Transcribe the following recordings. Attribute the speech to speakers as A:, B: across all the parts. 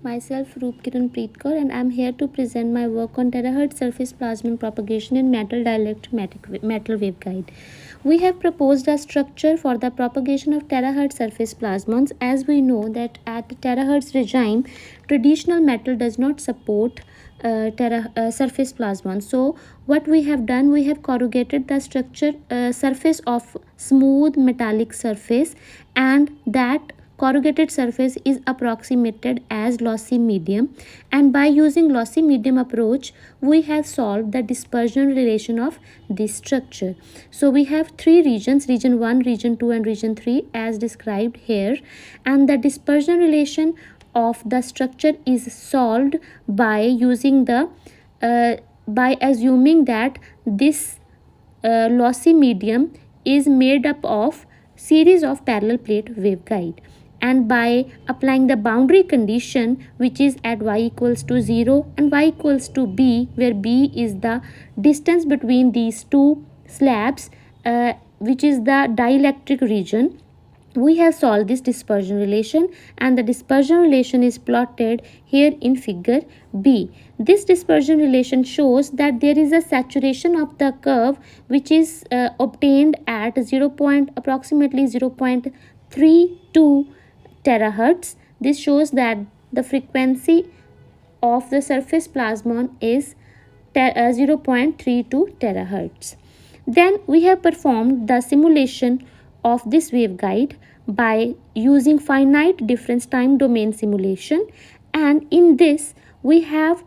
A: myself Roopkiran Kaur, and I am here to present my work on terahertz surface plasmon propagation in metal dielectric metal waveguide. We have proposed a structure for the propagation of terahertz surface plasmons. As we know that at the terahertz regime, traditional metal does not support surface plasmon. So what we have done, we have corrugated the structure surface of smooth metallic surface, and that corrugated surface is approximated as lossy medium, and by using lossy medium approach we have solved the dispersion relation of this structure. So we have three regions, region 1, region 2 and region 3 as described here, and the dispersion relation of the structure is solved by using the by assuming that this lossy medium is made up of series of parallel plate waveguide, and by applying the boundary condition which is at y equals to 0 and y equals to b, where b is the distance between these two slabs which is the dielectric region, we have solved this dispersion relation, and the dispersion relation is plotted here in figure B. This dispersion relation shows that there is a saturation of the curve which is obtained at approximately 0.32 terahertz. This shows that the frequency of the surface plasmon is 0.32 terahertz. Then we have performed the simulation of this waveguide by using finite difference time domain simulation, and in this we have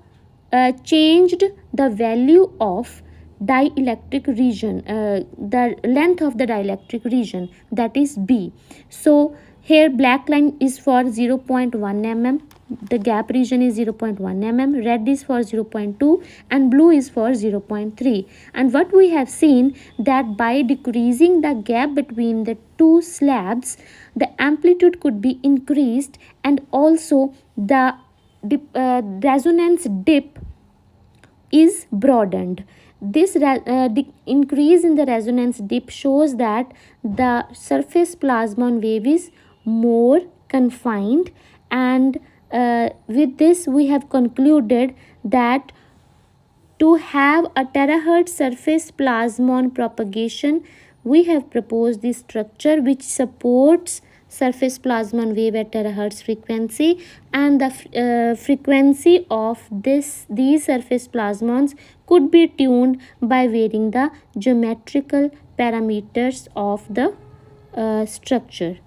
A: changed the value of dielectric region, the length of the dielectric region, that is B. So here black line is for 0.1 mm, the gap region is 0.1 mm, red is for 0.2 and blue is for 0.3. And what we have seen that by decreasing the gap between the two slabs, the amplitude could be increased, and also the resonance dip is broadened. This increase in the resonance dip shows that the surface plasmon wave is more confined, and with this we have concluded that to have a terahertz surface plasmon propagation, we have proposed this structure which supports surface plasmon wave at terahertz frequency, and the frequency of these surface plasmons could be tuned by varying the geometrical parameters of the structure.